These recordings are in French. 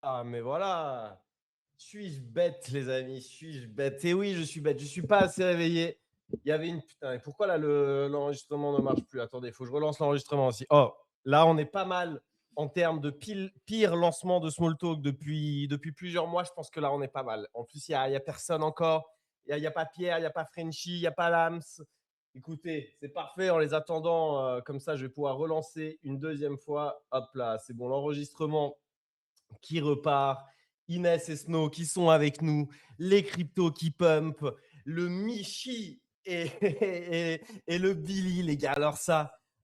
Ah, mais voilà. Suis-je bête, les amis? Suis-je bête? Et oui, je suis bête. Je suis pas assez réveillé. Il y avait une putain. Et pourquoi là l'enregistrement ne marche plus? Attendez, il faut que je relance l'enregistrement aussi. Oh, là, on est pas mal en termes de pire lancement de Smalltalk depuis plusieurs mois. Je pense que là, on est pas mal. En plus, il y a personne encore. Il y a pas Pierre, il n'y a pas Frenchy, il n'y a pas Lams. Écoutez, c'est parfait. En les attendant, comme ça, je vais pouvoir relancer une deuxième fois. Hop là, c'est bon. L'enregistrement qui repart, Inès et Snow qui sont avec nous, les cryptos qui pump, le Michi et le Billy, les gars.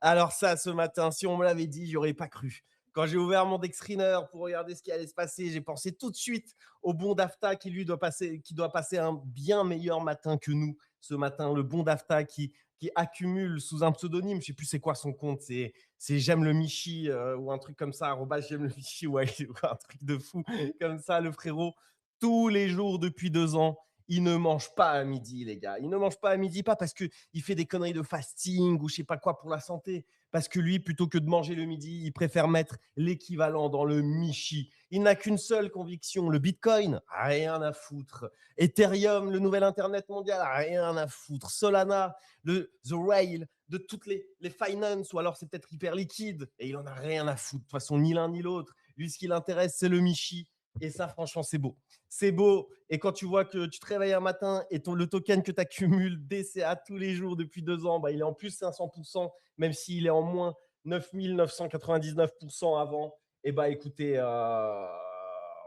Alors ça, ce matin, si on me l'avait dit, j'aurais pas cru. Quand j'ai ouvert mon Dexriner pour regarder ce qui allait se passer, j'ai pensé tout de suite au bon Dafta qui lui doit passer un bien meilleur matin que nous ce matin. Le bon Dafta qui accumule sous un pseudonyme, je sais plus c'est quoi son compte, c'est j'aime le Michi ou un truc comme ça, arrobas j'aime le Michi, ouais, un truc de fou comme ça, le frérot, tous les jours depuis 2 ans. Il ne mange pas à midi, les gars. Il ne mange pas à midi, pas parce qu'il fait des conneries de fasting ou je sais pas quoi pour la santé. Parce que lui, plutôt que de manger le midi, il préfère mettre l'équivalent dans le Michi. Il n'a qu'une seule conviction, le Bitcoin, rien à foutre. Ethereum, le nouvel Internet mondial, rien à foutre. Solana, The Rail, de toutes les finance, ou alors c'est peut-être hyper liquide, et il en a rien à foutre. De toute façon, ni l'un ni l'autre. Lui, ce qui l'intéresse, c'est le Michi. Et ça, franchement, c'est beau. C'est beau. Et quand tu vois que tu te réveilles un matin et le token que tu accumules DCA tous les jours depuis 2 ans, bah, il est en plus 500%, même s'il est en moins 9999% avant. Et bah écoutez,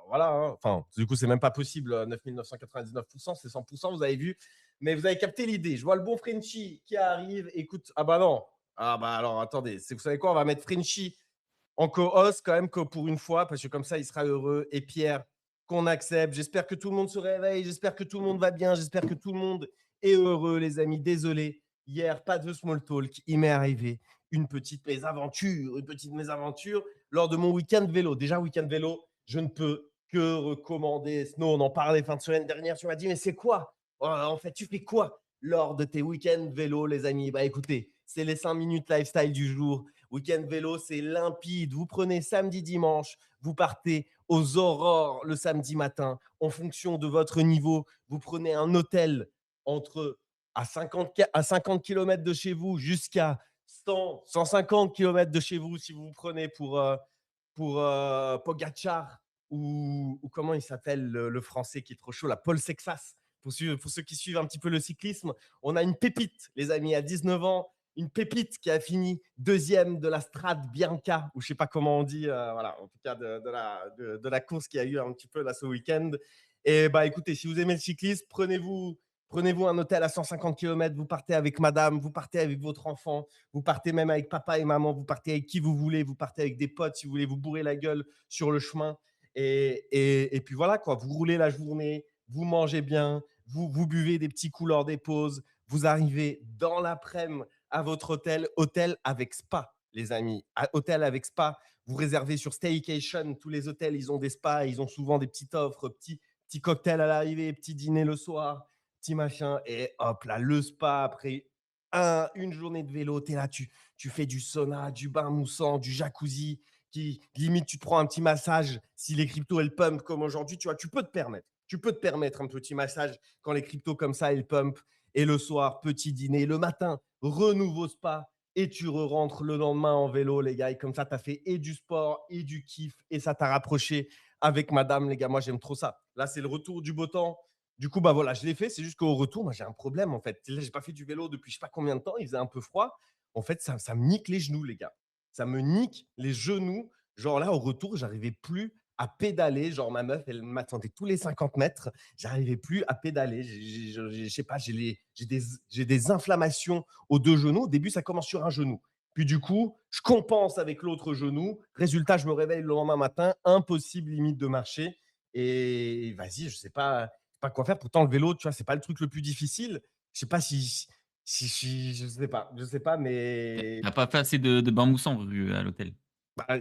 voilà. Hein. Enfin, du coup, c'est même pas possible. 9999%, c'est 100%, vous avez vu. Mais vous avez capté l'idée. Je vois le bon Frenchy qui arrive. Écoute, ah bah non. Ah bah alors, attendez. Vous savez quoi? On va mettre Frenchy en co-host quand même que pour une fois, parce que comme ça, il sera heureux. Et Pierre, qu'on accepte. J'espère que tout le monde se réveille. J'espère que tout le monde va bien. J'espère que tout le monde est heureux, les amis. Désolé. Hier, pas de small talk. Il m'est arrivé une petite mésaventure lors de mon week-end vélo. Déjà, week-end vélo, je ne peux que recommander. Snow, on en parlait fin de semaine dernière. Tu m'as dit, mais c'est quoi? En fait, tu fais quoi lors de tes week-ends vélo, les amis? Bah écoutez, c'est les 5 minutes lifestyle du jour. Week-end vélo, c'est limpide. Vous prenez samedi, dimanche, vous partez aux aurores le samedi matin. En fonction de votre niveau, vous prenez un hôtel entre à 50 km de chez vous jusqu'à 100, 150 km de chez vous si vous vous prenez pour Pogacar ou comment il s'appelle le français qui est trop chaud, la Paul Sexas. Pour ceux qui suivent un petit peu le cyclisme, on a une pépite, les amis, à 19 ans, une pépite qui a fini deuxième de la Strade Bianca, ou je sais pas comment on dit, voilà, en tout cas de la course qui a eu un petit peu là ce week-end. Et bah écoutez, si vous aimez le cyclisme, prenez-vous un hôtel à 150 km, vous partez avec madame, vous partez avec votre enfant, vous partez même avec papa et maman, vous partez avec qui vous voulez, vous partez avec des potes si vous voulez vous bourrer la gueule sur le chemin. Et puis voilà, quoi, vous roulez la journée, vous mangez bien, vous buvez des petits coups lors des pauses, vous arrivez dans l'après-midi à votre hôtel avec spa, les amis. Hôtel avec spa, vous réservez sur Staycation, tous les hôtels, ils ont des spas, ils ont souvent des petites offres, petits cocktails à l'arrivée, petits dîners le soir, petit machin, et hop là, le spa après une journée de vélo, tu es là, tu fais du sauna, du bain moussant, du jacuzzi, qui limite tu te prends un petit massage si les cryptos elles pump comme aujourd'hui, tu vois, tu peux te permettre un petit massage quand les cryptos comme ça elles pump, et le soir petit dîner, le matin renouveau spa, et tu re-rentres le lendemain en vélo, les gars, et comme ça tu as fait et du sport et du kiff, et ça t'a rapproché avec madame, les gars. Moi j'aime trop ça. Là c'est le retour du beau temps. Du coup, bah voilà, je l'ai fait. C'est juste qu'au retour, moi, j'ai un problème en fait. Là, j'ai pas fait du vélo depuis je sais pas combien de temps. Il faisait un peu froid. En fait, ça me nique les genoux, les gars. Ça me nique les genoux. Genre là, au retour, j'arrivais plus à pédaler. Genre ma meuf, elle m'attendait tous les 50 mètres. J'arrivais plus à pédaler. Je sais pas, j'ai des inflammations aux deux genoux. Au début, ça commence sur un genou. Puis du coup, je compense avec l'autre genou. Résultat, je me réveille le lendemain matin, impossible limite de marcher. Et vas-y, je sais pas quoi faire. Pourtant, le vélo, tu vois, c'est pas le truc le plus difficile. Je sais pas si je sais pas, mais T'as pas fait assez de bain moussant à l'hôtel. bah,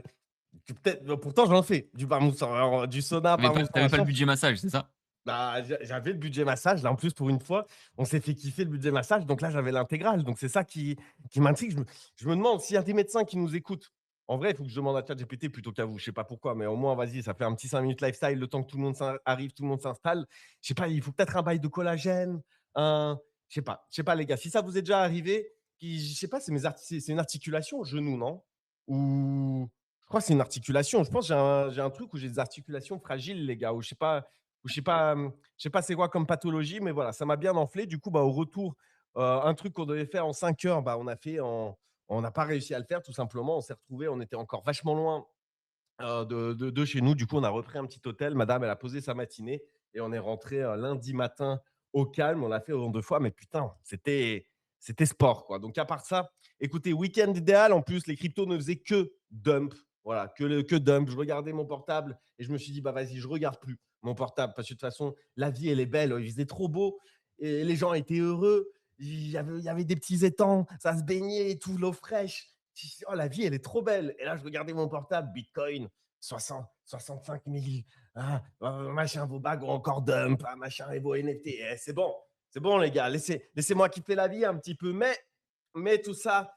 peut-être. Pourtant, j'en fais du bar moussant, alors, du sauna, bar moussant, T'avais pas le machin. budget massage, c'est ça? Bah, j'avais le budget massage. Là, en plus, pour une fois, on s'est fait kiffer le budget massage. Donc là, j'avais l'intégrale. Donc c'est ça qui m'intrigue. Je me demande s'il y a des médecins qui nous écoutent En vrai, il faut que je demande à ChatGPT plutôt qu'à vous. Je sais pas pourquoi, mais au moins, vas-y, ça fait un petit 5 minutes lifestyle, le temps que tout le monde arrive, tout le monde s'installe. Je sais pas, il faut peut-être un bail de collagène, un je sais pas les gars. Si ça vous est déjà arrivé, je sais pas, c'est une articulation au genou, non? Ou je crois que c'est une articulation. Je pense que j'ai un truc où j'ai des articulations fragiles, les gars, ou je sais pas c'est quoi comme pathologie, mais voilà, ça m'a bien enflé. Du coup, bah, au retour, un truc qu'on devait faire en 5 heures, bah, on n'a pas réussi à le faire tout simplement. On s'est retrouvés, on était encore vachement loin de chez nous. Du coup, on a repris un petit hôtel. Madame, elle a posé sa matinée et on est rentré lundi matin au calme. On l'a fait en 2 fois, mais putain, c'était sport, quoi. Donc, à part ça, écoutez, week-end idéal. En plus, les cryptos ne faisaient que dump. Voilà, que dump. Je regardais mon portable et je me suis dit, bah vas-y, je regarde plus mon portable parce que de toute façon, la vie, elle est belle. Il faisait trop beau et les gens étaient heureux. Il y avait des petits étangs, ça se baignait et tout, l'eau fraîche. Oh, la vie, elle est trop belle. Et là, je regardais mon portable, Bitcoin, 65 000, machin, vos bagues ont encore dump, machin, et vos NFT. C'est bon, les gars, laissez-moi kiffer la vie un petit peu. Mais tout ça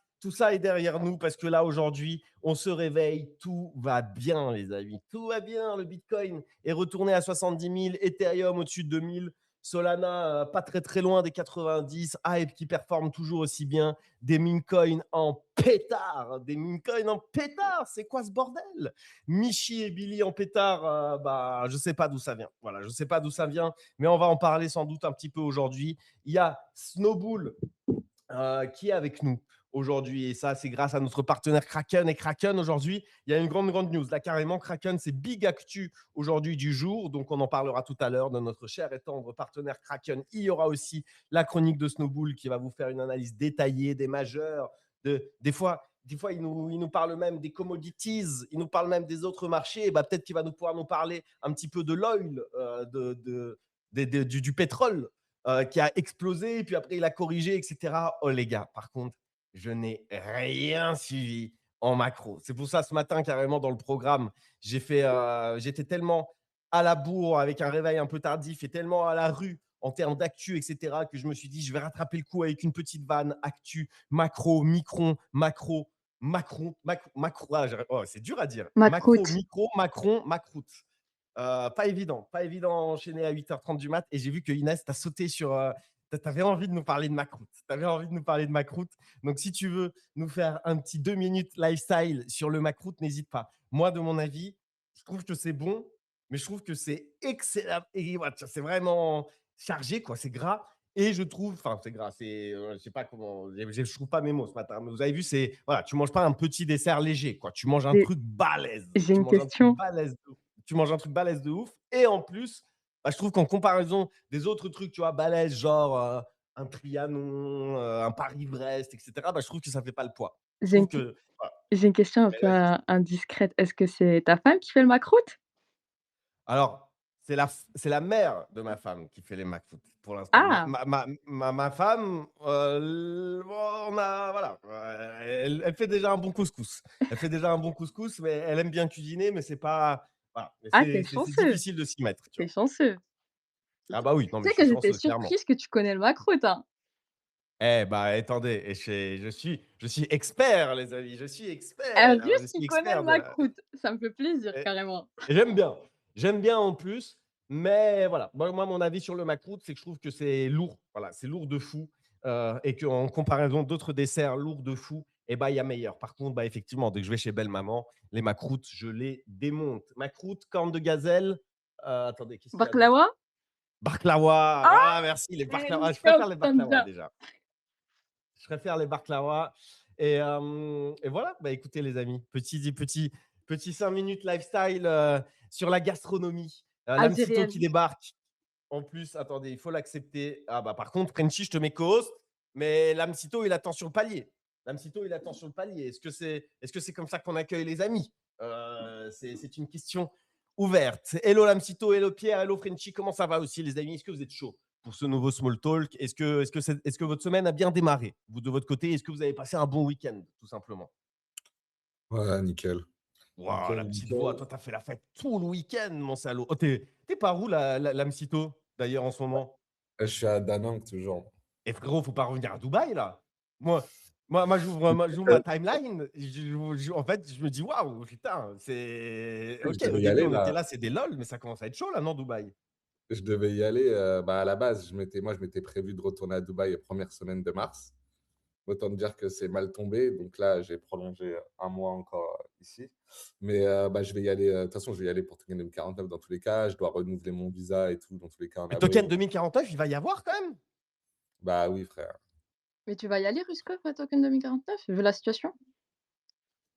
est derrière nous parce que là, aujourd'hui, on se réveille, tout va bien, les amis. Tout va bien. Le Bitcoin est retourné à 70 000, Ethereum au-dessus de 2000. Solana, pas très très loin des 90, Hype qui performe toujours aussi bien, des meme coins en pétard, c'est quoi ce bordel? Michi et Billy en pétard, bah, je sais pas d'où ça vient. Voilà, je sais pas d'où ça vient, mais on va en parler sans doute un petit peu aujourd'hui. Il y a Snowbull qui est avec nous aujourd'hui. Et ça, c'est grâce à notre partenaire Kraken. Et Kraken, aujourd'hui, il y a une grande news. Là, carrément, Kraken, c'est big actu aujourd'hui du jour. Donc, on en parlera tout à l'heure de notre cher et tendre partenaire Kraken. Il y aura aussi la chronique de Snowbull qui va vous faire une analyse détaillée des majeurs. Des fois, il nous parle même des commodities, il nous parle même des autres marchés. Et bah, peut-être qu'il va pouvoir nous parler un petit peu de l'oil, du pétrole qui a explosé, puis après il a corrigé, etc. Oh les gars, par contre, je n'ai rien suivi en macro. C'est pour ça, ce matin, carrément, dans le programme, j'étais tellement à la bourre avec un réveil un peu tardif et tellement à la rue en termes d'actu, etc., que je me suis dit, je vais rattraper le coup avec une petite vanne actu, macro, micron, c'est dur à dire. Macro, Macroute. micro, macron, macroute. Pas évident, pas évident d'enchaîner à 8h30 du mat. Et j'ai vu que Inès, tu as sauté sur. Tu avais envie de nous parler de macroute. Tu avais envie de nous parler de macroute. Donc, si tu veux nous faire un petit 2 minutes lifestyle sur le macroute, n'hésite pas. Moi, de mon avis, je trouve que c'est bon, mais je trouve que c'est excellent. Et voilà, c'est vraiment chargé, quoi. C'est gras. Et je trouve, enfin, c'est gras, je sais pas comment, je trouve pas mes mots ce matin. Mais vous avez vu, c'est, voilà, tu manges pas un petit dessert léger, quoi. Tu manges un J'ai truc balèze. j'ai Tu une manges un truc question. balèze. Tu manges un truc balèze de ouf. Et en plus, bah, je trouve qu'en comparaison des autres trucs, tu vois, balèze, genre un Trianon, un Paris-Brest, etc., bah, je trouve que ça fait pas le poids. Je J'ai trouve une q que. Voilà. j'ai une question un Mais peu vas-y. indiscrète. Est-ce que c'est ta femme qui fait le macroute? Alors, c'est la mère de ma femme qui fait les McFoot pour l'instant. Ah! Ma femme, on a, voilà, elle fait déjà un bon couscous. Elle fait déjà un bon couscous, mais elle aime bien cuisiner, mais c'est pas. Voilà, mais Ah, tu c'est chanceux, difficile de s'y mettre, tu tu vois. chanceux. Tu Ah bah oui, non, mais sais je suis que j'étais chanceux, clairement. surprise que tu connais le macroute, hein? Eh bah, attendez, je suis expert, les amis, je Juste suis qu'il connaît le expert de la. macroute, ça me fait plaisir Et, carrément. et j'aime bien en plus, mais voilà, moi, mon avis sur le macroute, c'est que je trouve que c'est lourd, voilà, c'est lourd de fou, et qu'en comparaison d'autres desserts lourds de fou, et bah, il y a meilleur. Par contre, bah, effectivement, dès que je vais chez Belle Maman, les macroutes, je les démonte. Macroute, corne de gazelle, attendez, qu'est-ce qu'il y a d'autre? Baklawa? Baklawa, Ah! ah merci, les Eh, baklawas, je top, préfère les tu baklawas bien. déjà. Je préfère les baklawas. Et voilà, bah, écoutez les amis, petit 5 minutes lifestyle sur la gastronomie. L'Amsito Algérienne. qui débarque. En plus, attendez, il faut l'accepter. Ah bah par contre, Frenchy, je te mets co-host, mais l'Amsito, il attend sur le palier. L'Amsito, il attend sur le palier. Est-ce que c'est comme ça qu'on accueille les amis? C'est une question ouverte. Hello l'Amsito, hello Pierre, hello Frenchy, comment ça va aussi les amis? Est-ce que vous êtes chaud pour ce nouveau small talk? Est-ce que votre semaine a bien démarré? Vous, de votre côté, est-ce que vous avez passé un bon week-end, tout simplement? Ouais, nickel. Waouh, Nickel, la petite voix, nickel. toi, t'as fait la fête tout le week-end, mon salaud. Oh, t'es par où, l'Amsito, d'ailleurs, en ce moment? Je suis à Danang toujours. Et frérot, faut pas revenir à Dubaï, là. Moi, Moi, j'ouvre ma timeline. En fait, je me dis, waouh, putain, c'est. Je Ok, au devais y début, aller on était là. là, c'est des lol, mais ça commence à être chaud là, non, Dubaï? Je devais y aller. À la base, je m'étais prévu de retourner à Dubaï la première semaine de mars. Autant te dire que c'est mal tombé. Donc là, j'ai prolongé un mois encore ici. Mais je vais y aller. De toute façon, je vais y aller pour Token 2049 dans tous les cas. Je dois renouveler mon visa et tout dans tous les cas en Mais Token avril. 2049, il va y avoir quand même? Bah oui, frère. Mais tu vas y aller, Ruskov, à Token 2049, vu la situation?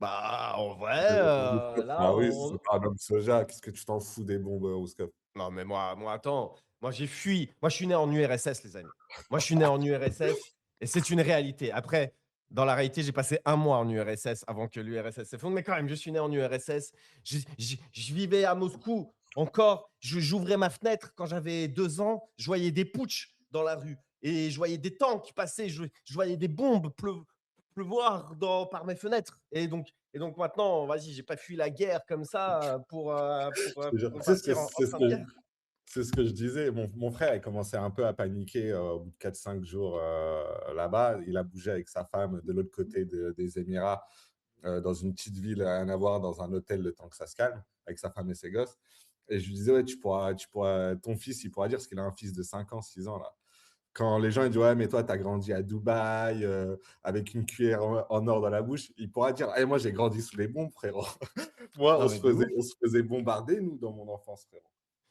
Bah, en Mais vrai, là, bah oui, c'est pas un homme soja. Qu'est-ce que tu t'en fous des bombes, Rouskop? non, mais moi, attends, moi, j'ai fui. Moi, je suis né en URSS, les amis. Moi, je suis né en URSS et c'est une réalité. Après, dans la réalité, j'ai passé un mois en URSS avant que l'URSS s'effondre, mais quand même, je suis né en URSS. Je vivais à Moscou encore. J'ouvrais ma fenêtre quand j'avais 2 ans. Je voyais des putschs dans la rue et je voyais des tanks passer. Je voyais des bombes pleuvoir par mes fenêtres. Et donc maintenant, vas-y, j'ai pas fui la guerre comme ça Je te jure. pour Tu sais partir en fin de guerre. c'est ce que je disais. Mon frère, il commençait un peu à paniquer au bout de 4-5 jours là-bas. Il a bougé avec sa femme de l'autre côté des Émirats, dans une petite ville, rien à voir, dans un hôtel le temps que ça se calme, avec sa femme et ses gosses. Et je lui disais, ouais, ton fils, il pourra dire, parce qu'il a un fils de 5 ans, 6 ans, là. Quand les gens ils disent, ouais, mais toi, tu as grandi à Dubaï, avec une cuillère en or dans la bouche, il pourra dire, hey, moi, j'ai grandi sous les bombes, frérot. Moi, Non, mais de ouf. on se faisait bombarder, nous, dans mon enfance, frérot.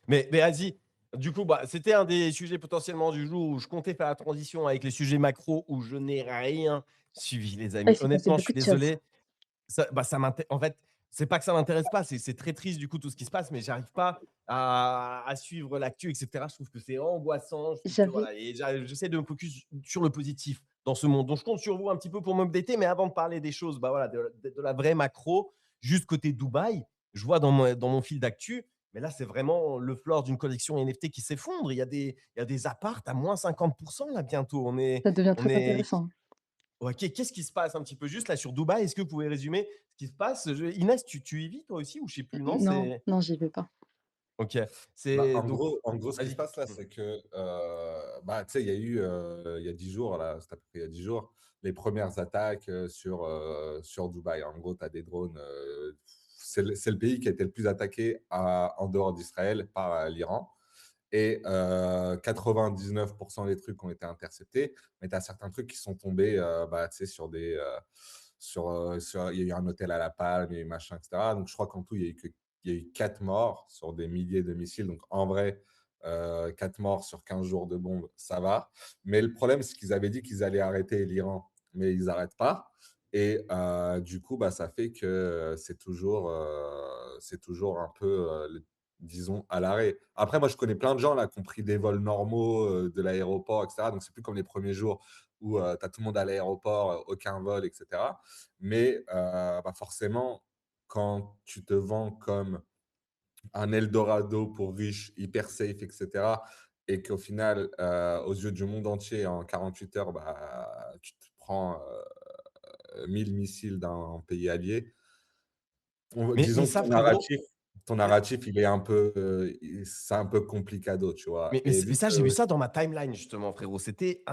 Mais vas-y. Du coup, c'était un des sujets potentiellement du jour où je comptais faire la transition avec les sujets macro où je n'ai rien suivi, les Ah, il amis. s'est passé Honnêtement, je beaucoup suis de choses. désolé. En fait, c'est pas que ça m'intéresse pas, c'est très triste du coup tout ce qui se passe, mais j'arrive pas à suivre l'actu, etc. Je trouve que c'est angoissant. Je trouve que J'avais voilà, et j'essaie de me focus sur le positif dans ce monde. Donc je compte sur vous un petit peu pour m'updater, mais avant de parler des choses, voilà, de la vraie macro, juste côté Dubaï, je vois dans mon fil d'actu, mais là c'est vraiment le floor d'une collection NFT qui s'effondre. Il y a des apparts à moins 50% là bientôt. Ça devient On très est intéressant. Ouais, qu'est-ce qui se passe un petit peu juste là sur Dubaï? Est-ce que vous pouvez résumer ce qui se passe? Inès, tu y vis toi aussi ou je sais plus, non? Non, non, j'y vais pas. OK. Bah, C'est donc en gros, ce qui se vas-y. passe là, c'est que, tu sais, il y a eu, il y a 10 jours, là, c'était à peu près il y a 10 jours, les premières attaques sur Dubaï. En gros, tu as des drones. C'est le pays qui a été le plus attaqué en dehors d'Israël par l'Iran. Et 99% des trucs ont été interceptés, mais tu as certains trucs qui sont tombés, tu sais, sur des. Il y a eu un hôtel à La Palme, il y a eu machin, etc. Donc, je crois qu'en tout, il y a eu 4 morts sur des milliers de missiles. Donc, en vrai, 4 morts sur 15 jours de bombes, ça va. Mais le problème, c'est qu'ils avaient dit qu'ils allaient arrêter l'Iran, mais ils n'arrêtent pas. Et du coup, ça fait que c'est toujours un peu, disons, à l'arrêt. Après, moi, je connais plein de gens là qui ont pris des vols normaux de l'aéroport, etc. Donc, c'est plus comme les premiers jours où tu as tout le monde à l'aéroport, aucun vol, etc. Mais forcément, quand tu te vends comme un Eldorado pour riches, hyper safe, etc., et qu'au final, aux yeux du monde entier, en 48 heures, tu te prends 1000 missiles d'un pays allié, Mais disons que ça frérot, ton narratif, il est un peu, c'est un peu complicado, tu vois. mais Et vu ça, que j'ai vu ça dans ma timeline justement frérot. C'était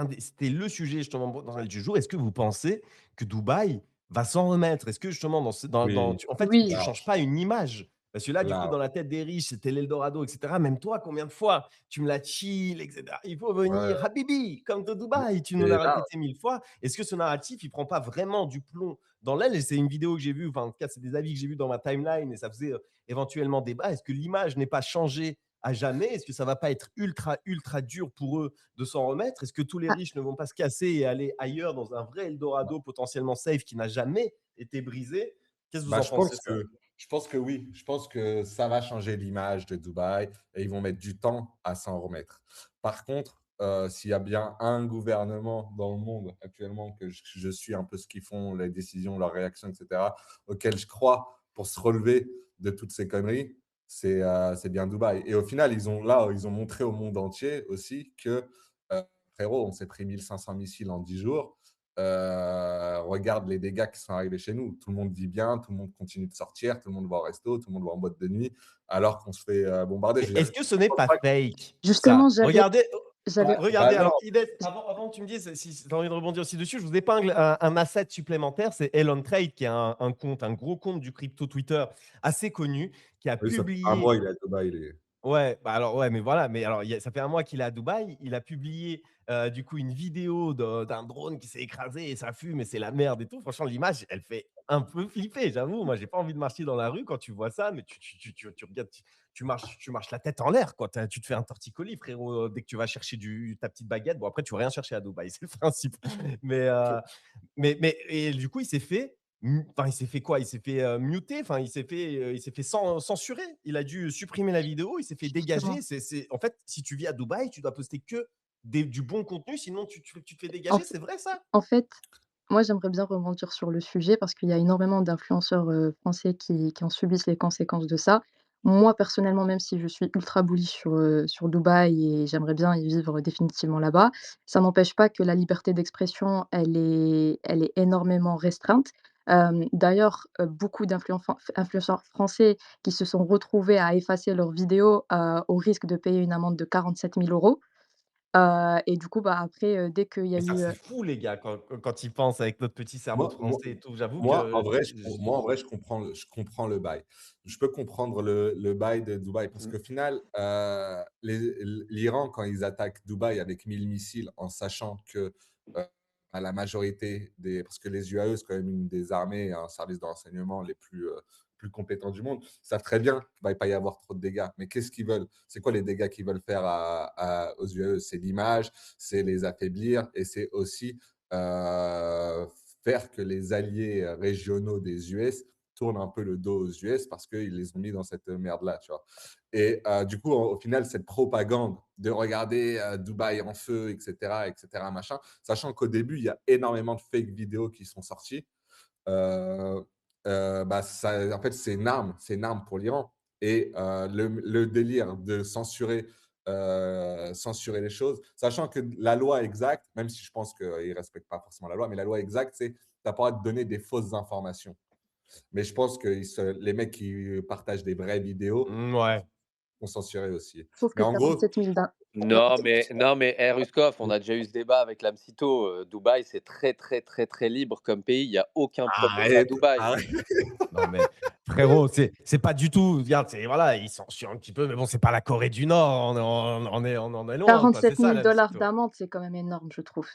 le sujet justement dans du jour. Est-ce que vous pensez que Dubaï va s'en remettre? Est-ce que justement dans ce dans oui, tu en fait, tu Oui, changes large, pas une image? Parce que là, du coup, dans large, la tête des riches, c'était l'Eldorado et cetera. Même toi, combien de fois tu me l'as chill et cetera. Il faut ouais, venir, habibi, comme de Dubaï, tu nous et l'as là, répété 1000 fois. Est-ce que ce narratif, il prend pas vraiment du plomb dans l'aile? Et c'est une vidéo que j'ai vue, enfin, en tout cas, c'est des avis que j'ai vus dans ma timeline et ça faisait éventuellement débat. Est-ce que l'image n'est pas changée à jamais? Est-ce que ça va pas être ultra, ultra dur pour eux de s'en remettre? Est-ce que tous les ah, riches ne vont pas se casser et aller ailleurs dans un vrai Eldorado potentiellement safe qui n'a jamais été brisé? Qu'est-ce que vous bah, en pensez, ça? je pense que oui. Je pense que ça va changer l'image de Dubaï et ils vont mettre du temps à s'en remettre. Par contre, s'il y a bien un gouvernement dans le monde actuellement que je suis un peu ce qu'ils font, les décisions, leurs réactions, etc., auquel je crois pour se relever de toutes ces conneries, c'est bien Dubaï. Et au final, ils ont montré au monde entier aussi que, frérot, on s'est pris 1500 missiles en 10 jours. Regarde les dégâts qui sont arrivés chez nous. Tout le monde vit bien, tout le monde continue de sortir, tout le monde va au resto, tout le monde va en boîte de nuit, alors qu'on se fait bombarder. Je Mais veux dire, est-ce que ce n'est je pense pas pas que- fake, justement, ça? j'allais Regardez. J'allais Regardez, non. alors, Inès, avant que tu me dises si tu as envie de rebondir aussi dessus, je vous épingle un asset supplémentaire, c'est Elon Trade, qui est un gros compte du crypto Twitter assez connu, qui a Oui, ça fait un mois, publié. il est à Dubaï. Ouais, bah alors ouais, mais voilà, mais alors ça fait un mois qu'il est à Dubaï. Il a publié du coup une vidéo d'un drone qui s'est écrasé et ça fume et c'est la merde et tout. Franchement, l'image, elle fait un peu flipper, j'avoue. Moi, j'ai pas envie de marcher dans la rue quand tu vois ça, mais tu regardes, tu marches la tête en l'air, quoi. Tu te fais un torticolis, frérot, dès que tu vas chercher ta petite baguette. Bon, après, tu vas rien chercher à Dubaï, c'est le principe. Mais, et du coup, il s'est fait enfin, il s'est fait quoi? Il s'est fait, muter, enfin, il s'est fait censurer. Il a dû supprimer la vidéo, il s'est fait justement. dégager. En fait, si tu vis à Dubaï, tu dois poster que du bon contenu, sinon tu te fais En dégager, f c'est vrai ça? en fait, moi, j'aimerais bien rebondir sur le sujet parce qu'il y a énormément d'influenceurs, français qui en subissent les conséquences de ça. Moi, personnellement, même si je suis ultra bullish sur Dubaï et j'aimerais bien y vivre définitivement là-bas, ça n'empêche pas que la liberté d'expression, elle est énormément restreinte. D'ailleurs, beaucoup influenceurs français qui se sont retrouvés à effacer leurs vidéos, au risque de payer une amende de 47 000 €. Et du coup, bah, après, dès qu'il y a Mais ça, eu, c'est fou les gars, quand ils pensent avec notre petit cerveau de Moi, moi, français et tout. J'avoue moi, en que vrai, moi, en vrai, je comprends le bail. Je peux comprendre le bail de Dubaï parce mmh, qu'au final, l'Iran, quand ils attaquent Dubaï avec 1 000 missiles, en sachant que à la majorité des. Parce que les UAE, c'est quand même une des armées et un service de renseignement les plus compétents du monde, ils savent très bien qu'il ne va pas y avoir trop de dégâts. Mais qu'est-ce qu'ils veulent? C'est quoi les dégâts qu'ils veulent faire aux UAE? C'est l'image, c'est les affaiblir et c'est aussi euh, faire que les alliés régionaux des US tournent un peu le dos aux US parce qu'ils les ont mis dans cette merde-là, tu vois. Et du coup, au final, cette propagande de regarder Dubaï en feu, etc., machin, sachant qu'au début, il y a énormément de fake vidéos qui sont sorties, euh, bah, ça, en fait, c'est une arme pour l'Iran. Et le délire de censurer les choses, sachant que la loi exacte, même si je pense qu'ils ne respectent pas forcément la loi, mais la loi exacte, c'est que tu n'as pas le droit de donner des fausses informations. Mais je pense que les mecs qui partagent des vraies vidéos ouais. sont censurés aussi. sauf Mais que en gros, 47 000 d'un Non, mais Ruskov, on a déjà eu ce débat avec l'Amsito. Dubaï, c'est très, très, très, très libre comme pays. Il n'y a aucun problème à arrête, Dubaï. arrête. Non mais frérot, c'est pas du tout. Regarde, voilà, ils censurent un petit peu, mais bon, c'est pas la Corée du Nord. On en est loin, quoi. C'est 47 ça 000 la petite. d'amende, c'est quand même énorme, je trouve.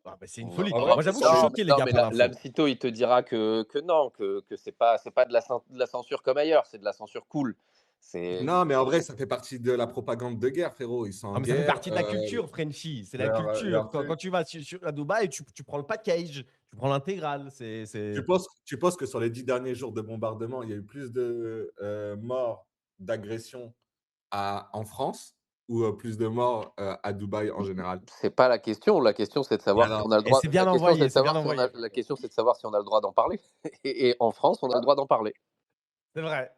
Ah, bah, c'est une En folie. En vrai, Moi, j'avoue, je sur suis les, non, choqué, les non, gars, mais pour l'info. l'Amsito, il te dira que non, que c'est pas de la censure comme ailleurs. C'est de la censure cool. C'est non, mais en vrai, ça fait partie de la propagande de guerre, frérot. Ils sont en Ah, mais ça fait guerre. partie de la culture, Frenchy. C'est la culture. Leur Quand truc. tu vas à Dubaï, tu prends le package, tu prends l'intégrale. Tu penses que sur les 10 derniers jours de bombardement, il y a eu plus de morts d'agression en France ou plus de morts à Dubaï en général? c'est pas la question. La question, c'est de savoir si Alors, on a le Et droit. c'est La bien question, c'est envoyé, de c'est bien savoir si on a. envoyé. La question, c'est de savoir si on a le droit d'en parler. Et en France, on a le droit d'en parler. C'est vrai.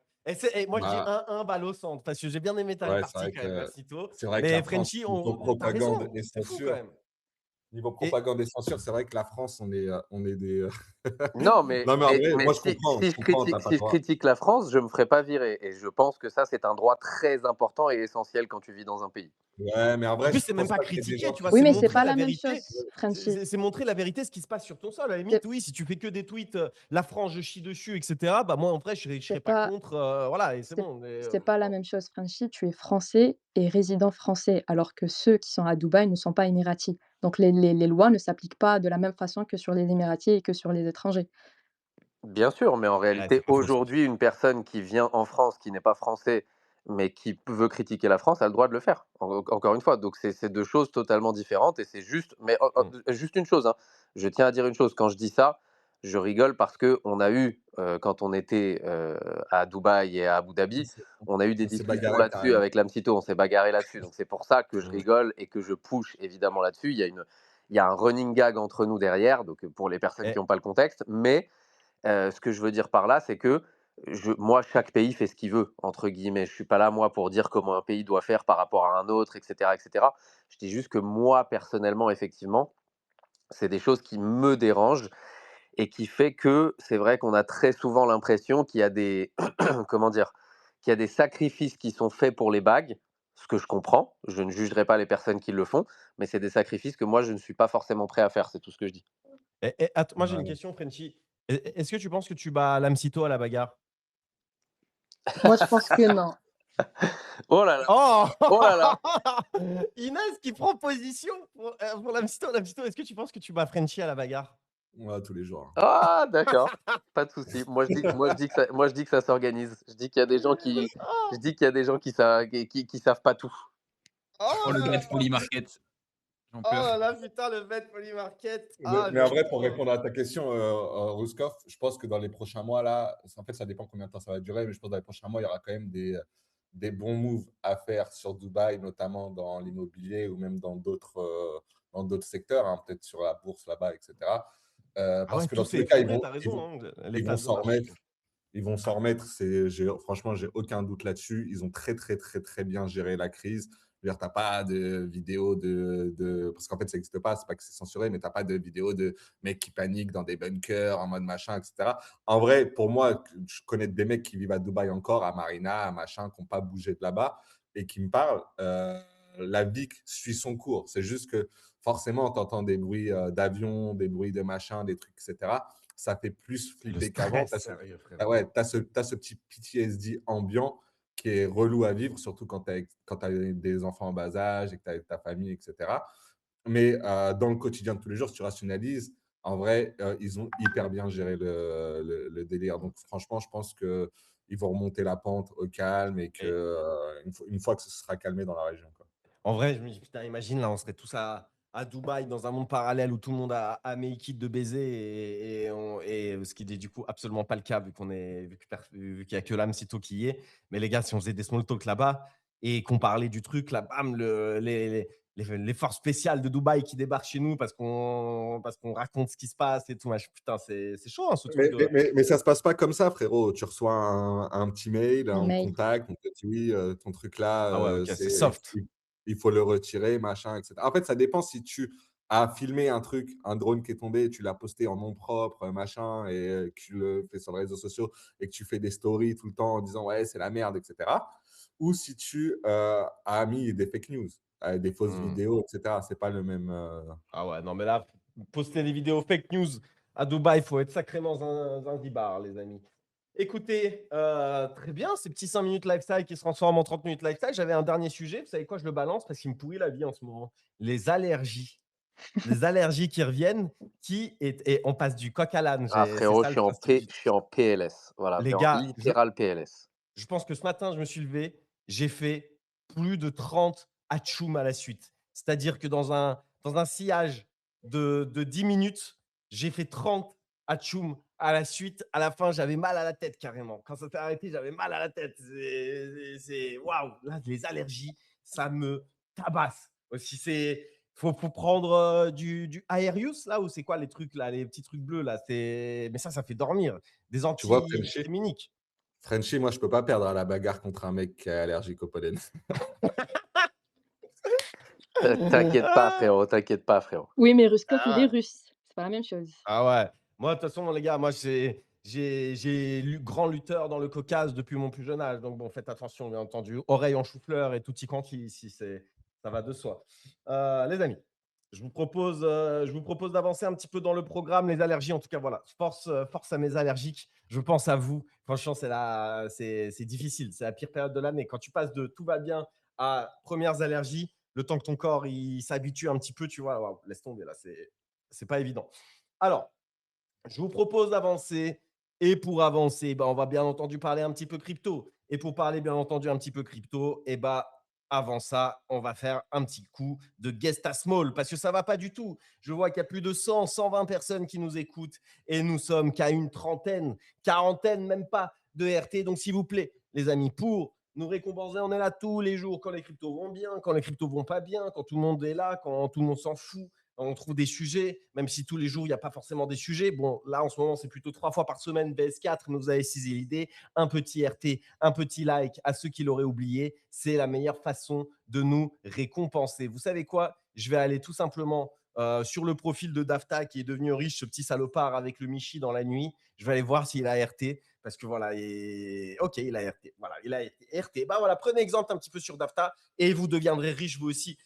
Et moi, je dis bah, 1-1 balle au centre, parce que j'ai bien aimé ta ouais, c'est répartie vrai quand même, que merci To. la Mais France, Frenchy, niveau t'as propagande raison. et C'est fou quand censure, même. Et c'est vrai que la France, on est des. Non, mais, Non, mais en mais, vrai, mais moi, je si, comprends, si je je comprends, critique, t'as pas le si je droit. critique la France, je me ferai pas virer. Et je pense que ça, c'est un droit très important et essentiel quand tu vis dans un pays. Ouais, mais en en vrai, plus, je c'est même pense pas pas qu'il y ait des critiquer, gens tu vois, qui Oui, c'est mais c'est montrer pas la la même vérité. chose, Frenchy. C'est montrer la vérité, ce qui se passe sur ton sol. À la C'est limite, oui, si tu fais que des tweets, la France, je chie dessus, etc., bah moi, en vrai, je serais c'est pas pas contre. Voilà, et c'est c'est bon. c'est pas la même chose, Frenchy. Tu es français et résident français, alors que ceux qui sont à Dubaï ne sont pas émiratis. Donc les lois ne s'appliquent pas de la même façon que sur les émiratis et que sur les étrangers. Bien sûr, mais en Ouais, réalité, c'est pas faux, ça. aujourd'hui, une personne qui vient en France, qui n'est pas français, mais qui veut critiquer la France, a le droit de le faire. Encore une fois, donc c'est deux choses totalement différentes et c'est juste, mais Mm. juste une chose, hein. Je tiens à dire une chose, quand je dis ça, je rigole parce que on a eu, quand on était à Dubaï et à Abu On Dhabi, s'est on a eu des on s'est discussions bagarré là-dessus carrément. avec l'Amsito, on s'est bagarré là-dessus. Donc c'est pour ça que je Mm. rigole et que je push évidemment là-dessus. Il y a un running gag entre nous derrière, donc pour les personnes qui Eh, n'ont pas le contexte, mais ce que je veux dire par là, c'est que moi, chaque pays fait ce qu'il veut, entre guillemets. Je suis pas là, moi, pour dire comment un pays doit faire par rapport à un autre, etc., etc. Je dis juste que moi, personnellement, effectivement, c'est des choses qui me dérangent et qui fait que c'est vrai qu'on a très souvent l'impression qu'il y a des, comment dire, qu'il y a des sacrifices qui sont faits pour les bagues, ce que je comprends. Je ne jugerai pas les personnes qui le font, mais c'est des sacrifices que moi, je ne suis pas forcément prêt à faire. C'est tout ce que je dis. Moi, j'ai une question, Frenchy. Est-ce que tu penses que tu bats Lamsito à la bagarre? Moi, je pense que non. Oh là là, Oh oh là là. Inès qui prend position pour Lamsito. Lamsito, est-ce que tu penses que tu bats Frenchy à la bagarre? Ouais, tous les jours. Ah, d'accord, pas de souci. Moi, je dis que ça s'organise. Je dis qu'il y a des gens qui, je Oh, dis qu'il y a des gens qui savent pas tout. Oh, oh le là Bet là, Polymarket. J'en oh là pleure. là, putain, le Bet Polymarket. Mais, Ah, mais en vrai, pour oh. répondre à ta question, Rouskov, je pense que dans les prochains mois, là, en fait, ça dépend combien de temps ça va durer, mais je pense que dans les prochains mois, il y aura quand même des bons moves à faire sur Dubaï, notamment dans l'immobilier ou même dans d'autres secteurs, hein, peut-être sur la bourse là-bas, etc. Ah ouais, Parce que tout dans tous s'est les cas, effondré, t'as raison, hein, les ils vont places de s'en marché. remettre. Ils vont s'en remettre. Franchement, j'ai aucun doute là-dessus. Ils ont très, très, très, très bien géré la crise. Je veux dire, tu n'as pas de vidéo parce qu'en fait, ça n'existe pas. C'est pas que c'est censuré, mais tu n'as pas de vidéo de mecs qui paniquent dans des bunkers, en mode machin, etc. En vrai, pour moi, je connais des mecs qui vivent à Dubaï encore, à Marina, à machin, qui n'ont pas bougé de là-bas et qui me parlent. La vie suit son cours. C'est juste que forcément, tu entends des bruits d'avion, des bruits de machin, des trucs, etc. Ça fait plus Et le flipper qu'avant. stress, sérieux, frère. Ah ouais, t'as ce petit PTSD ambiant qui est relou à vivre, surtout quand tu as des enfants en bas âge et que tu as ta famille, etc. Mais dans le quotidien de tous les jours, si tu rationalises, en vrai, ils ont hyper bien géré le délire. Donc franchement, je pense qu'ils vont remonter la pente au calme et Et une fois que ce sera calmé dans la région, quoi. en vrai, je me dis, putain, imagine, là, on serait tous à Dubaï, dans un monde parallèle où tout le monde a make it de baiser et ce qui n'est du coup absolument pas le cas vu qu'il n'y a que l'âme sitôt qui y est. Mais les gars, si on faisait des small talk là-bas et qu'on parlait du truc, là, bam, les forces spéciales de Dubaï qui débarquent chez nous parce qu'on raconte ce qui se passe et tout. Putain, c'est chaud, hein, ce Mais, truc. mais, mais, mais ça se passe pas comme ça, frérot. Tu reçois un petit mail, Un on te mail. contacte, on te dit oui, ton truc là, Ah ouais, ok, c'est soft. il faut le retirer, machin, etc. En fait, ça dépend si tu as filmé un truc, un drone qui est tombé, tu l'as posté en nom propre, machin, et que tu le fais sur les réseaux sociaux et que tu fais des stories tout le temps en disant ouais, c'est la merde, etc. Ou si tu as mis des fake news, des fausses Hmm. vidéos, etc. C'est pas le même. Ah ouais, non, mais là, poster des vidéos fake news à Dubaï, il faut être sacrément zinzibar, les amis. Écoutez, très bien, ces petits 5 minutes lifestyle qui se transforment en 30 minutes lifestyle. J'avais un dernier sujet, vous savez quoi, je le balance parce qu'il me pourrit la vie en ce moment. Les allergies. Les allergies qui reviennent, et on passe du coq à l'âne, Ah, c'est frérot, ça le principe je suis en PLS. Voilà, Les mais en gars, littéral PLS. je pense que ce matin, je me suis levé, j'ai fait plus de 30 atchoum à la suite. C'est-à-dire que dans un sillage de 10 minutes, j'ai fait 30 atchoum à la suite. À la fin, j'avais mal à la tête carrément. Quand ça s'est arrêté, j'avais mal à la tête. Waouh. Là, les allergies, ça me tabasse. Aussi, faut prendre du Aerius là, ou c'est quoi les trucs là, les petits trucs bleus là. Mais ça fait dormir. Des Tu vois, Frenchy, antihistaminiques. Frenchy, moi, je peux pas perdre à la bagarre contre un mec qui est allergique au pollen. T'inquiète pas, Ah, frérot, t'inquiète pas, frérot. Oui, mais Ruskov, il est ah, russe. C'est pas la même chose. ah ouais. Moi, de toute façon, les gars, moi, j'ai lu grand lutteur dans le Caucase depuis mon plus jeune âge. Donc, bon, faites attention, bien entendu. Oreille en chou-fleur et tutti quanti ici, ça va de soi. Les amis, je vous propose d'avancer un petit peu dans le programme. Les allergies, en tout cas, voilà. Force à mes allergiques. Je pense à vous. Franchement, c'est difficile. C'est la pire période de l'année. Quand tu passes de tout va bien à premières allergies, le temps que ton corps il s'habitue un petit peu, tu vois, waouh, laisse tomber là, c'est pas évident. Alors, je vous propose d'avancer. Et pour avancer, on va bien entendu parler un petit peu crypto. Et pour parler bien entendu un petit peu crypto, avant ça, on va faire un petit coup de guest à small parce que ça va pas du tout. Je vois qu'il y a plus de 100, 120 personnes qui nous écoutent et nous sommes qu'à une trentaine, quarantaine, même pas de RT. Donc, s'il vous plaît, les amis, pour nous récompenser, on est là tous les jours quand les cryptos vont bien, quand les cryptos vont pas bien, quand tout le monde est là, quand tout le monde s'en fout. On trouve des sujets, même si tous les jours, il n'y a pas forcément des sujets. Bon, là, en ce moment, c'est plutôt 3 fois par semaine BS4, mais vous avez saisi l'idée. Un petit RT, un petit like à ceux qui l'auraient oublié. C'est la meilleure façon de nous récompenser. Vous savez quoi? Je vais aller tout simplement sur le profil de Dafta, qui est devenu riche, ce petit salopard avec le Michi dans la nuit. Je vais aller voir s'il a RT, parce que voilà, ok, il a RT. Voilà, il a été RT. Bah voilà, prenez exemple un petit peu sur Dafta et vous deviendrez riche vous aussi.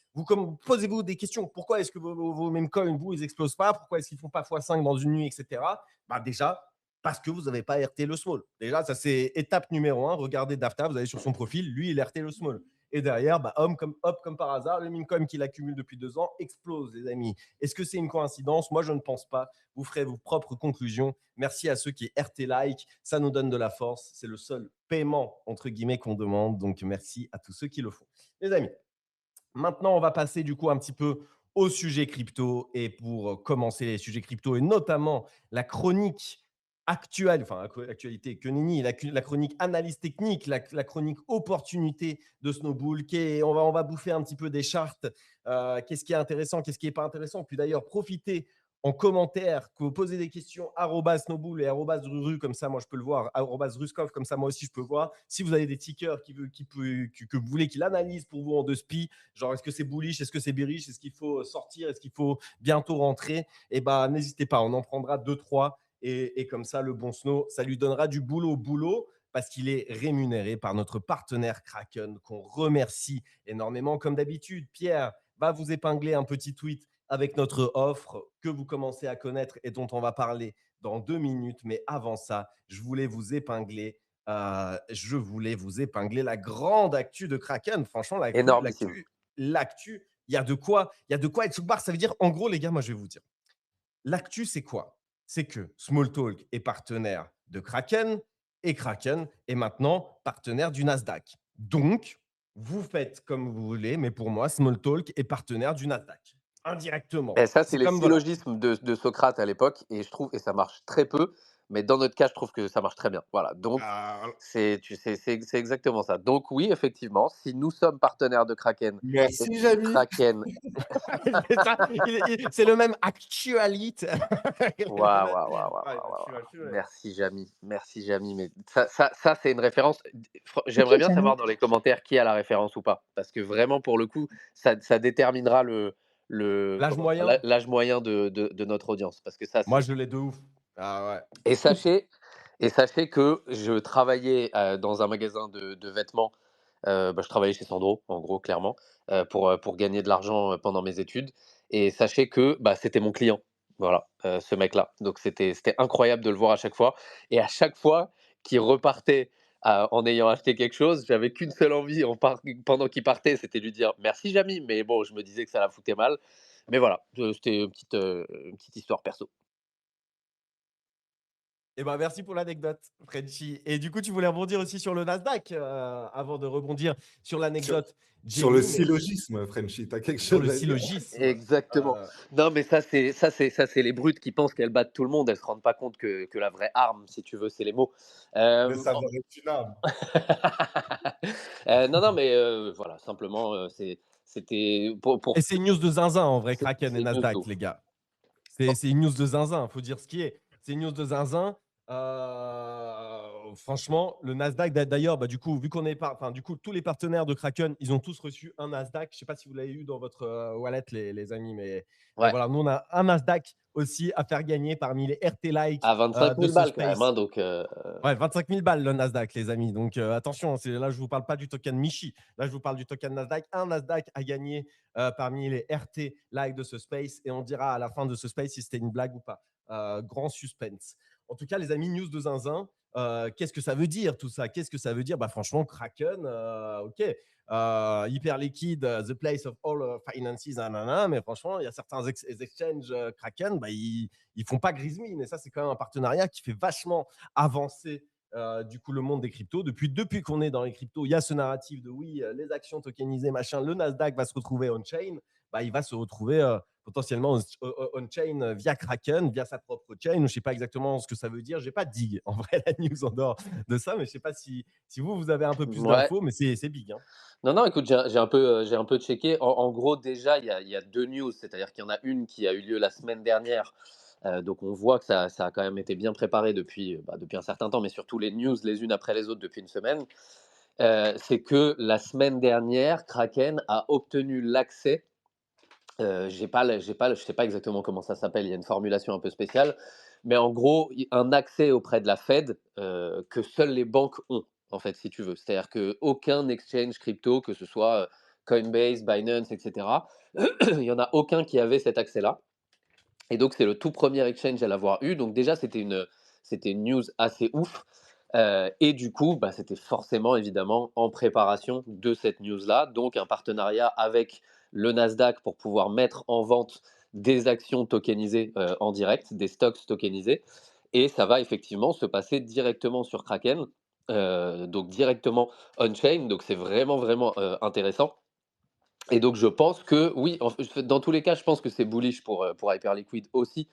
Posez-vous des questions. Pourquoi est-ce que vos mêmes coins, vous, ils explosent pas? Pourquoi est-ce qu'ils font pas x5 dans une nuit, etc. Bah déjà, parce que vous n'avez pas RT le small. Déjà, ça c'est étape numéro 1. Regardez Dafta, vous allez sur son profil, lui, il RT le small. Et derrière, bah, hop, comme par hasard, le meme coin qu'il accumule depuis 2 ans explose, les amis. Est-ce que c'est une coïncidence? Moi, je ne pense pas. Vous ferez vos propres conclusions. Merci à ceux qui RT like. Ça nous donne de la force. C'est le seul paiement, entre guillemets, qu'on demande. Donc, merci à tous ceux qui le font. Les amis, maintenant, on va passer du coup un petit peu au sujet crypto. Et pour commencer les sujets crypto et notamment la chronique actuelle, enfin actualité, que nenni, la chronique analyse technique, la chronique opportunité de Snowbull, on va bouffer un petit peu des charts, qu'est-ce qui est intéressant, qu'est-ce qui n'est pas intéressant. Puis d'ailleurs, profitez en commentaire, que vous posez des questions, @snowbull et @ruru, comme ça, moi, je peux le voir, @ruskov, comme ça, moi aussi, je peux voir. Si vous avez des tickers que vous voulez qu'il analyse pour vous en 2 spi, genre, est-ce que c'est bullish, est-ce que c'est bearish, est-ce qu'il faut sortir, est-ce qu'il faut bientôt rentrer, et ben, n'hésitez pas, on en prendra 2, 3, et comme ça, le bon Snow, ça lui donnera du boulot, parce qu'il est rémunéré par notre partenaire Kraken, qu'on remercie énormément. Comme d'habitude, Pierre va vous épingler un petit tweet avec notre offre que vous commencez à connaître et dont on va parler dans 2 minutes. Mais avant ça, je voulais vous épingler la grande actu de Kraken. Franchement, Énormissime. l'actu, il y a de quoi être sous barre. Ça veut dire, en gros, les gars, moi, je vais vous dire. L'actu, c'est quoi? C'est que Smalltalk est partenaire de Kraken et Kraken est maintenant partenaire du Nasdaq. Donc, vous faites comme vous voulez, mais pour moi, Smalltalk est partenaire du Nasdaq. Indirectement. Et ça, c'est C'est les comme voilà. syllogismes de Socrate à l'époque, et je trouve, et ça marche très peu, mais dans notre cas, je trouve que ça marche très bien. Voilà, donc Euh, c'est exactement ça. Donc oui, effectivement, si nous sommes partenaires de Kraken, et Merci, si Jamy. Kraken, c'est ça, c'est le même actualite. waouh, waouh, waouh, waouh, Ouais, waouh, waouh. ouais. Merci Jamy, mais ça c'est une référence. C'est J'aimerais qui, bien Jamie? savoir dans les commentaires qui a la référence ou pas, parce que vraiment pour le coup, ça déterminera L'âge moyen, l'âge moyen de notre audience, parce que ça moi, c'est. je l'ai de ouf. Ah ouais. Et sachez, et sachez que je travaillais dans un magasin de vêtements. Je travaillais chez Sandro, en gros, clairement, pour gagner de l'argent pendant mes études. Et sachez que bah, c'était mon client, voilà, ce mec-là. Donc c'était incroyable de le voir à chaque fois. Et à chaque fois qu'il repartait en ayant acheté quelque chose, j'avais qu'une seule envie pendant qu'il partait, c'était de lui dire merci Jamy. Mais bon, je me disais que ça la foutait mal. Mais voilà, c'était une petite histoire perso. Eh ben, merci pour l'anecdote, Frenchy. Et du coup, tu voulais rebondir aussi sur le Nasdaq avant de rebondir sur Sur, l'anecdote sur le Jamie, mais syllogisme, Frenchy, t'as quelque sur chose le à dire? syllogisme. Exactement. euh, Non, mais ça, c'est les brutes qui pensent qu'elles battent tout le monde. Elles se rendent pas compte que la vraie arme, si tu veux, c'est les mots. Le savoir est une arme. Non, non, mais voilà, simplement, c'était Et c'est une news de zinzin en vrai, Kraken et c'est une news de Nasdaq, ouf. les gars. C'est une news de zinzin, il faut dire ce qui est. C'est une news de zinzin. Franchement, le Nasdaq, d'ailleurs, bah, du coup, vu qu'on est enfin, du coup, tous les partenaires de Kraken, ils ont tous reçu un Nasdaq. Je ne sais pas si vous l'avez eu dans votre wallet, les amis, mais Ouais, voilà, nous, on a un Nasdaq aussi à faire gagner parmi les RT Like à 25 de 000 ce balles quand même, space. hein, donc Ouais, 25 000 balles le Nasdaq, les amis. Donc attention, là, je ne vous parle pas du token Michi. Là, je vous parle du token Nasdaq. Un Nasdaq à gagner parmi les RT like de ce space. Et on dira à la fin de ce space si c'était une blague ou pas. Grand suspense. En tout cas, les amis, news de zinzin. Qu'est-ce que ça veut dire tout ça? Qu'est-ce que ça veut dire? Bah, franchement, Kraken, ok. Hyper liquide, the place of all finances, nanana, mais franchement, il y a certains exchanges Kraken, bah, ils font pas grise mine. Et ça, c'est quand même un partenariat qui fait vachement avancer du coup le monde des cryptos. Depuis qu'on est dans les cryptos, il y a ce narratif de oui, les actions tokenisées, machin, le Nasdaq va se retrouver on-chain. Bah, il va se retrouver potentiellement on-chain via Kraken, via sa propre chain. Je ne sais pas exactement ce que ça veut dire. Je n'ai pas dig en vrai la news en dehors de ça, mais je ne sais pas si vous avez un peu plus ouais. d'infos, mais c'est big. Hein. Non, non, écoute, j'ai un peu checké. En gros, déjà, il y a deux news, c'est-à-dire qu'il y en a une qui a eu lieu la semaine dernière. Donc on voit que ça a quand même été bien préparé depuis un certain temps, mais surtout les news les unes après les autres depuis une semaine. C'est que la semaine dernière, Kraken a obtenu l'accès. Je sais pas exactement comment ça s'appelle, il y a une formulation un peu spéciale, mais en gros, un accès auprès de la Fed que seules les banques ont, en fait, si tu veux. C'est-à-dire qu'aucun exchange crypto, que ce soit Coinbase, Binance, etc., il n'y en a aucun qui avait cet accès-là. Et donc, c'est le tout premier exchange à l'avoir eu. Donc, déjà, c'était une news assez ouf. Et du coup, bah, c'était forcément, évidemment, en préparation de cette news-là. Donc, un partenariat avec le Nasdaq pour pouvoir mettre en vente des actions tokenisées en direct, des stocks tokenisés. Et ça va effectivement se passer directement sur Kraken, donc directement on-chain. Donc, c'est vraiment, vraiment intéressant. Et donc, je pense que oui, dans tous les cas, je pense que c'est bullish pour Hyperliquid aussi,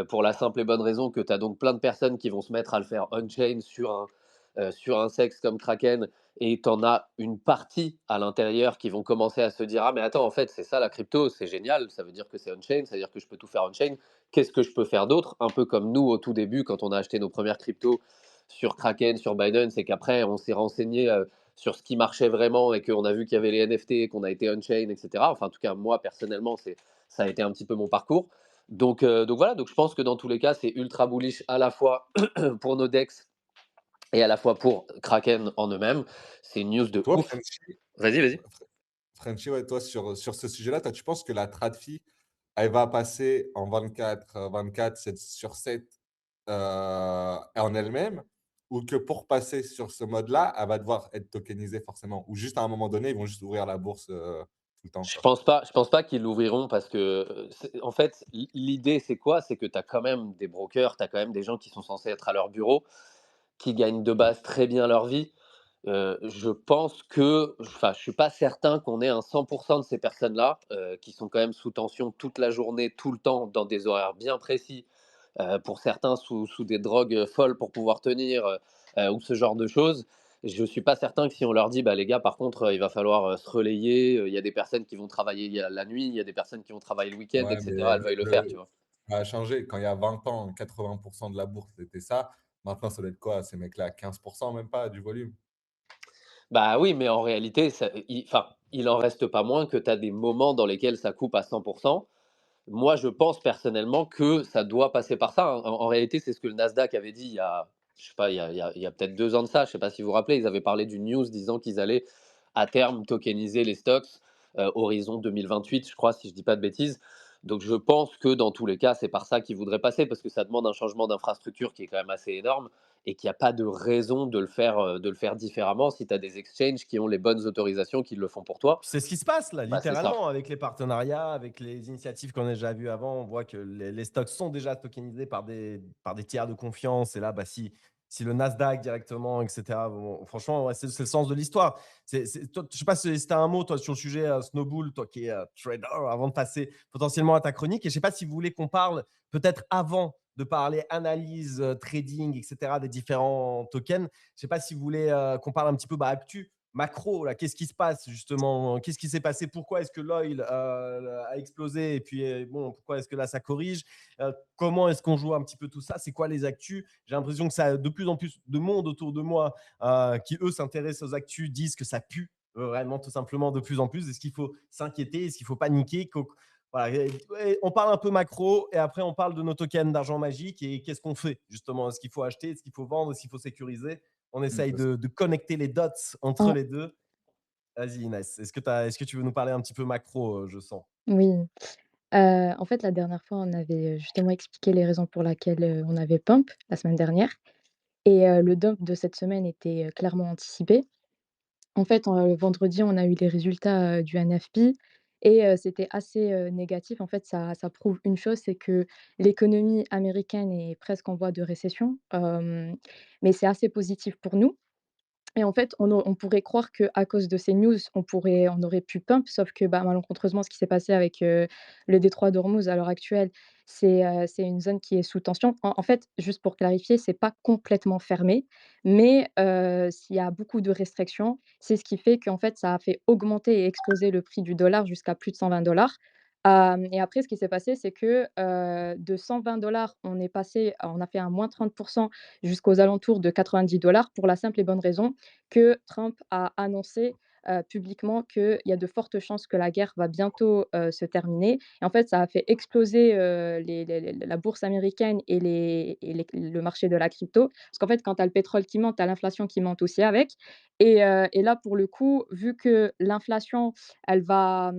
pour la simple et bonne raison que tu as donc plein de personnes qui vont se mettre à le faire on-chain sur un sexe comme Kraken, et tu en as une partie à l'intérieur qui vont commencer à se dire: ah, mais attends, en fait, c'est ça la crypto, c'est génial, ça veut dire que c'est on-chain, ça veut dire que je peux tout faire on-chain. Qu'est-ce que je peux faire d'autre? Un peu comme nous au tout début, quand on a acheté nos premières cryptos sur Kraken, sur Binance, et qu'après on s'est renseigné sur ce qui marchait vraiment et qu'on a vu qu'il y avait les NFT, qu'on a été on-chain, etc. Enfin, en tout cas, moi personnellement, ça a été un petit peu mon parcours. Donc voilà, donc je pense que dans tous les cas, c'est ultra bullish à la fois pour nos DEX et à la fois pour Kraken en eux-mêmes. C'est une news de Toi, ouf. Vas-y, vas-y. Frenchy, ouais, toi, sur ce sujet-là, toi, tu penses que la TradFi, elle va passer en 24, 7 sur 7 en elle-même, ou que pour passer sur ce mode-là, elle va devoir être tokenisée forcément, ou juste à un moment donné, ils vont juste ouvrir la bourse tout le temps, Je quoi. pense pas, je pense pas qu'ils l'ouvriront parce que, en fait, l'idée, c'est quoi? C'est que tu as quand même des brokers, tu as quand même des gens qui sont censés être à leur bureau, qui gagnent de base très bien leur vie. Je pense que, enfin, je suis pas certain qu'on ait un 100% de ces personnes-là, qui sont quand même sous tension toute la journée, tout le temps, dans des horaires bien précis, pour certains sous des drogues folles pour pouvoir tenir, ou ce genre de choses. Je ne suis pas certain que si on leur dit: «Bah, les gars, par contre, il va falloir se relayer, il y a des personnes qui vont travailler la nuit, il y a des personnes qui vont travailler le week-end, Ouais, mais etc.», elles veuillent le faire, tu vois. ça a changé. Quand il y a 20 ans, 80% de la bourse, c'était ça. Maintenant, ça doit être quoi, ces mecs-là? 15% même pas du volume. Bah oui, mais en réalité, enfin, il en reste pas moins que tu as des moments dans lesquels ça coupe à 100%. Moi, je pense personnellement que ça doit passer par ça, hein. En réalité, c'est ce que le Nasdaq avait dit il y a, je sais pas, il y a peut-être 2 ans de ça, je sais pas si vous vous rappelez, ils avaient parlé d'une news disant qu'ils allaient à terme tokeniser les stocks, horizon 2028, je crois, si je dis pas de bêtises. Donc je pense que dans tous les cas, c'est par ça qu'ils voudraient passer, parce que ça demande un changement d'infrastructure qui est quand même assez énorme, et qu'il y a pas de raison de le faire différemment si tu as des exchanges qui ont les bonnes autorisations, qui le font pour toi. C'est ce qui se passe là, Bah, c'est ça. littéralement, avec les partenariats, avec les initiatives qu'on a déjà vues avant. On voit que les stocks sont déjà tokenisés par des tiers de confiance. Et là, bah, si le Nasdaq directement, etc., bon, franchement, ouais, c'est le sens de l'histoire. Toi, je ne sais pas si tu as un mot toi, sur le sujet Snowbull, toi qui es trader, avant de passer potentiellement à ta chronique. Et je ne sais pas si vous voulez qu'on parle peut-être avant de parler analyse, trading, etc., des différents tokens. Je ne sais pas si vous voulez qu'on parle un petit peu actu macro, là, qu'est-ce qui se passe justement? Qu'est-ce qui s'est passé? Pourquoi est-ce que l'oil a explosé? Et puis, bon, pourquoi est-ce que là, ça corrige? Comment est-ce qu'on joue un petit peu tout ça? C'est quoi les actus? J'ai l'impression que ça a de plus en plus de monde autour de moi qui, eux, s'intéressent aux actus, disent que ça pue vraiment tout simplement de plus en plus. Est-ce qu'il faut s'inquiéter? Est-ce qu'il ne faut paniquer? Voilà. On parle un peu macro et après, on parle de nos tokens d'argent magique et qu'est-ce qu'on fait justement? Est-ce qu'il faut acheter? Est-ce qu'il faut vendre? Est-ce qu'il faut sécuriser? On essaye de connecter les dots entre Mmh, les deux. Vas-y, Inès, est-ce que tu veux nous parler un petit peu macro, je sens? oui. En fait, la dernière fois, on avait, justement expliqué les raisons pour laquelle, on avait pump la semaine dernière et le dump de cette semaine était, clairement anticipé. En fait, vendredi, on a eu les résultats, du NFP et c'était assez, négatif. En fait, ça prouve une chose, c'est que l'économie américaine est presque en voie de récession, mais c'est assez positif pour nous. Et en fait, on pourrait croire qu'à cause de ces news, on aurait pu pump, sauf que, bah, malencontreusement, ce qui s'est passé avec, le détroit d'Ormuz à l'heure actuelle, c'est une zone qui est sous tension. En fait, juste pour clarifier, c'est pas complètement fermé, mais s'il y a beaucoup de restrictions, c'est ce qui fait qu'en fait, ça a fait augmenter et exploser le prix du dollar jusqu'à plus de 120 $. Et après, ce qui s'est passé, c'est que, de 120 $, on a fait un moins 30 jusqu'aux alentours de 90 $ pour la simple et bonne raison que Trump a annoncé, publiquement qu'il y a de fortes chances que la guerre va bientôt, se terminer et en fait, ça a fait exploser, les la bourse américaine et le marché de la crypto. Parce qu'en fait, quand tu as le pétrole qui monte, tu as l'inflation qui monte aussi avec et là, pour le coup, vu que l'inflation, elle va,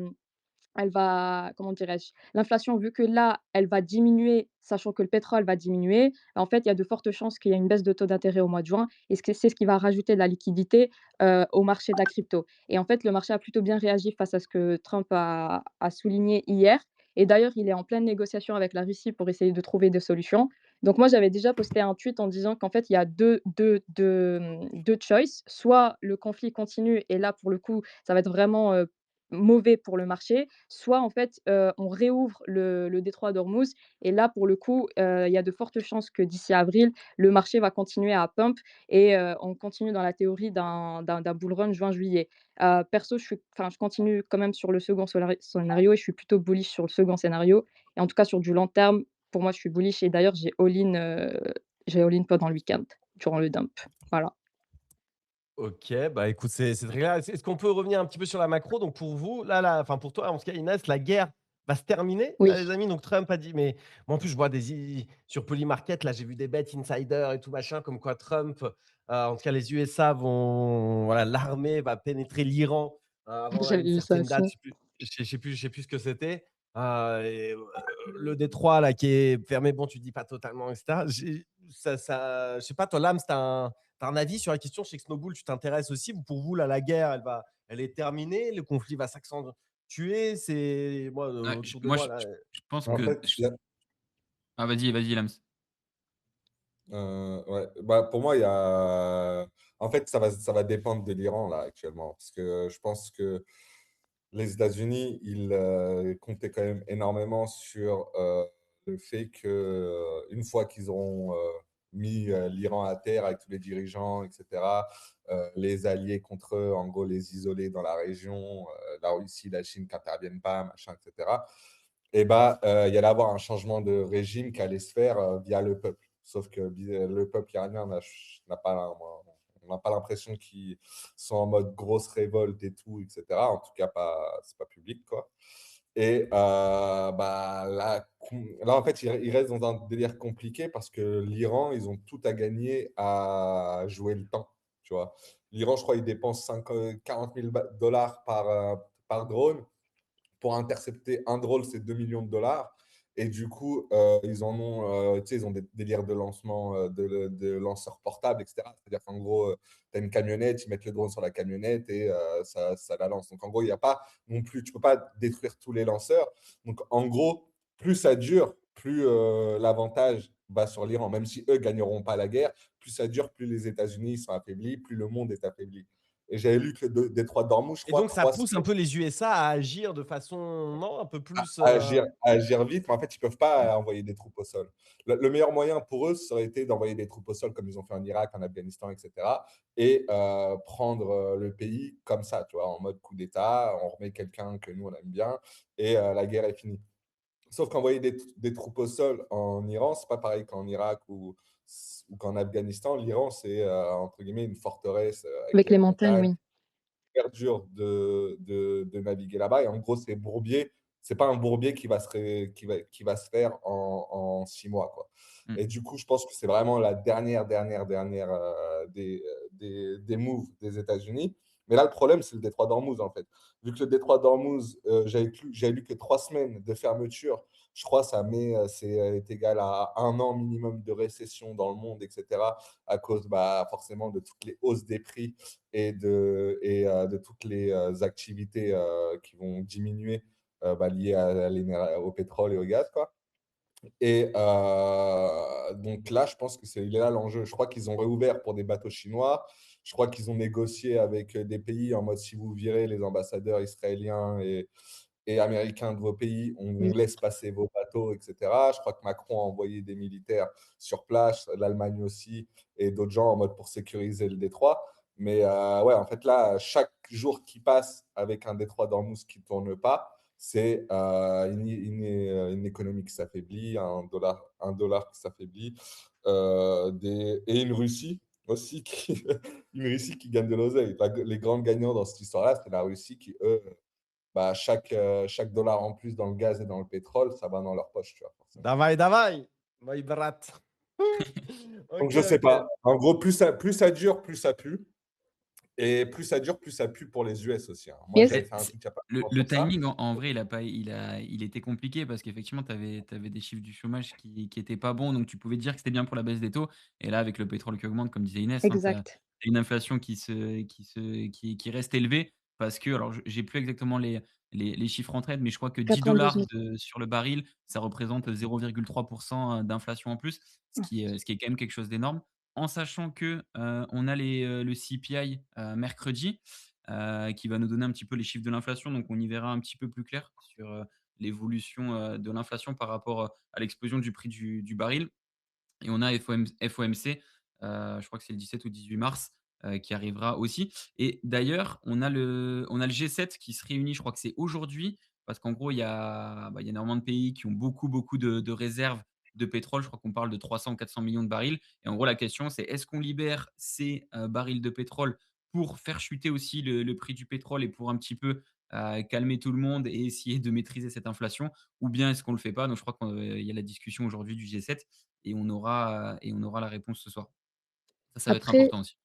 elle va, comment dirais-je? L'inflation, vu que là, elle va diminuer, sachant que le pétrole va diminuer, en fait, il y a de fortes chances qu'il y ait une baisse de taux d'intérêt au mois de juin et c'est ce qui va rajouter de la liquidité, au marché de la crypto et en fait, le marché a plutôt bien réagi face à ce que Trump a souligné hier et d'ailleurs, il est en pleine négociation avec la Russie pour essayer de trouver des solutions. Donc moi, j'avais déjà posté un tweet en disant qu'en fait, il y a 2 choices, soit le conflit continue et là, pour le coup, ça va être vraiment, mauvais pour le marché, soit en fait, on réouvre le détroit d'Ormuz et là pour le coup, il y a de fortes chances que d'ici avril, le marché va continuer à pump et on continue dans la théorie d'un bull run juin-juillet. Perso, je continue quand même sur le second scénario et je suis plutôt bullish sur le second scénario et en tout cas sur du long terme, pour moi je suis bullish et d'ailleurs j'ai all in pendant le week-end, durant le dump. Voilà. OK, bah, écoute, c'est très clair. Est-ce qu'on peut revenir un petit peu sur la macro? Donc pour vous, enfin pour toi, en tout cas, Inès, la guerre va se terminer, Oui. là, les amis? Donc Trump a dit mais moi, en plus, je vois sur Polymarket, là, j'ai vu des bêtes insider et tout machin, comme quoi Trump, en tout cas, les USA vont voilà, l'armée va pénétrer l'Iran, avant J'avais une vu ça certaine aussi. date, je sais plus ce que c'était. Et le détroit là qui est fermé, bon, tu dis pas totalement et cetera. Je sais pas, toi, Lams, tu as un avis sur la question? Je sais que Snowball, tu t'intéresses aussi. Pour vous, là, la guerre, elle est terminée, le conflit va s'accentuer. C'est moi, Ouais, autour de moi, moi, là. je pense En que fait, il y a ah, vas-y, Lams. Ouais. Bah, pour moi, il y a en fait, ça va dépendre de l'Iran, là, actuellement. Parce que je pense que les États-Unis, ils comptaient quand même énormément sur le fait que, une fois qu'ils auront mis l'Iran à terre avec tous les dirigeants, etc., les alliés contre eux, en gros, les isoler dans la région, la Russie, la Chine qui n'interviennent pas, machin, etc., et bah, il y allait avoir un changement de régime qui allait se faire via le peuple. Sauf que le peuple iranien n'a pas, on n'a pas l'impression qu'ils sont en mode grosse révolte et tout, etc. En tout cas, c'est pas public, quoi. Et bah, là, en fait, il reste dans un délire compliqué parce que l'Iran, ils ont tout à gagner à jouer le temps, tu vois. L'Iran, je crois, il dépense 40 000 dollars par drone. Pour intercepter un drone, c'est 2 millions de dollars. Et du coup, ils en ont, tu sais, ils ont des délires de lancement de lanceurs portables, etc. C'est-à-dire qu'en gros, tu as une camionnette, ils mettent le drone sur la camionnette et ça la lance. Donc en gros, il n'y a pas non plus, tu ne peux pas détruire tous les lanceurs. Donc en gros, plus ça dure, plus l'avantage va sur l'Iran. Même si eux ne gagneront pas la guerre, plus ça dure, plus les États-Unis sont affaiblis, plus le monde est affaibli. Et j'avais lu que le détroit d'Ormuz, je Et crois, donc, ça 3 pousse un semaines peu les USA à agir de façon, non, un peu plus. à agir vite, mais en fait, ils ne peuvent pas envoyer des troupes au sol. Le meilleur moyen pour eux, ça aurait été d'envoyer des troupes au sol comme ils ont fait en Irak, en Afghanistan, etc. Et prendre le pays comme ça, tu vois, en mode coup d'État, on remet quelqu'un que nous, on aime bien, et la guerre est finie. Sauf qu'envoyer des troupes au sol en Iran, c'est pas pareil qu'en Irak ou qu'en Afghanistan. L'Iran, c'est entre guillemets une forteresse avec Avec des les montagnes, montagnes, oui. super dur de naviguer là-bas. Et en gros, c'est bourbier. C'est pas un bourbier qui va se faire en 6 mois, quoi. Mm. Et du coup, je pense que c'est vraiment la dernière des moves des États-Unis. Mais là, le problème, c'est le détroit d'Ormuz, en fait. Vu que le détroit d'Ormuz, j'avais lu que 3 semaines de fermeture, je crois que c'est est égal à 1 an minimum de récession dans le monde, etc., à cause bah, forcément de toutes les hausses des prix et de toutes les activités qui vont diminuer bah, liées au pétrole et au gaz, quoi. Et donc là, je pense que c'est là l'enjeu. Je crois qu'ils ont réouvert pour des bateaux chinois. Je crois qu'ils ont négocié avec des pays en mode si vous virez les ambassadeurs israéliens et américains de vos pays, on Oui. vous laisse passer vos bateaux, etc. Je crois que Macron a envoyé des militaires sur place, l'Allemagne aussi, et d'autres gens en mode pour sécuriser le détroit. Mais ouais, en fait, là, chaque jour qui passe avec un détroit d'Ormuz qui ne tourne pas, c'est une économie qui s'affaiblit, un dollar qui s'affaiblit, et une Russie aussi qui une Russie qui gagne de l'oseille. Les grands gagnants dans cette histoire-là, c'est la Russie qui, eux, bah, chaque dollar en plus dans le gaz et dans le pétrole, ça va dans leur poche, tu vois, forcément. Davai, davai, my brat. Donc Ok, je sais ok. pas. En gros, plus ça dure, plus ça pue. Et plus ça dure, plus ça pue pour les US aussi, hein. Moi, Et j'avais est-ce Et fait un c'est truc il y a pas le longtemps le sur ça. timing en vrai, il était compliqué parce qu'effectivement, tu avais des chiffres du chômage qui étaient pas bons, donc tu pouvais te dire que c'était bien pour la baisse des taux et là, avec le pétrole qui augmente, comme disait Inès, hein, tu as exact. une inflation qui reste élevée parce que alors j'ai plus exactement les chiffres en tête, mais je crois que 92 000. $10 sur le baril, ça représente 0,3 d'inflation en plus, ce qui est quand même quelque chose d'énorme. En sachant que, on a le CPI, mercredi, qui va nous donner un petit peu les chiffres de l'inflation. Donc on y verra un petit peu plus clair sur, l'évolution, de l'inflation par rapport, à l'explosion du prix du baril. Et on a FOMC, je crois que c'est le 17 ou 18 mars, qui arrivera aussi. Et d'ailleurs, on a le G7 qui se réunit, je crois que c'est aujourd'hui, parce qu'en gros, il y a énormément de pays qui ont beaucoup, beaucoup de réserves de pétrole. Je crois qu'on parle de 300 ou 400 millions de barils. Et en gros, la question, c'est est-ce qu'on libère ces, barils de pétrole pour faire chuter aussi le prix du pétrole et pour un petit peu, calmer tout le monde et essayer de maîtriser cette inflation? Ou bien est-ce qu'on ne le fait pas? Donc je crois qu'il y a la discussion aujourd'hui du G7 et on aura la réponse ce soir. Ça va être Après important aussi.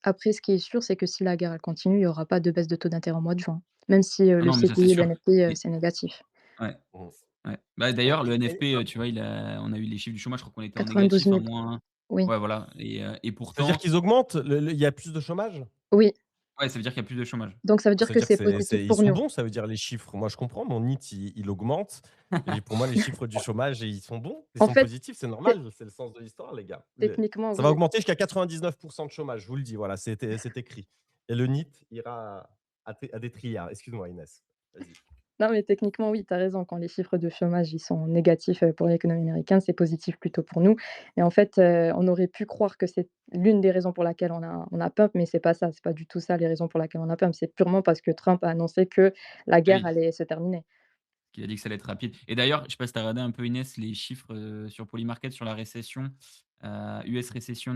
après ce qui est sûr, c'est que si la guerre elle continue, il y aura pas de baisse de taux d'intérêt au mois de juin. Même si, Ah le non, mais ça, c'est CPI et le sûr. NFP, Et c'est négatif. ouais, Mmh. ouais. Bah, Et d'ailleurs, le et et NFP, tu vois, on a eu les chiffres du chômage, je crois qu'on était en 92 négatif, 000. en moins Oui, ouais, voilà et ça veut dire pourtant qu'ils augmentent? Il y a plus de chômage? oui. ouais, ça veut dire qu'il y a plus de chômage. Donc ça veut dire Ça veut que dire que c'est positif ils pour sont nous. bons, ça veut dire les chiffres. Moi, je comprends, mon NIT, il augmente. Et pour moi, les chiffres du chômage, ils sont bons, ils En sont fait, positifs, c'est té normal, c'est le sens de l'histoire, les gars. techniquement, Ça va oui. augmenter jusqu'à 99% de chômage, je vous le dis, voilà, c'est écrit. Et le NIT ira à des trilliards. Excuse-moi, Inès. Vas-y. Non, mais techniquement, oui, tu as raison. Quand les chiffres de chômage, ils sont négatifs, pour l'économie américaine, c'est positif plutôt pour nous et en fait, on aurait pu croire que c'est l'une des raisons pour laquelle on a pump, mais c'est pas ça. C'est pas du tout ça les raisons pour laquelle on a pump. C'est purement parce que Trump a annoncé que la Ah guerre oui, allait se terminer. qu'il a dit que ça allait être rapide et d'ailleurs, je sais pas si tu as regardé un peu, Inès, les chiffres, sur Polymarket sur la récession, US récession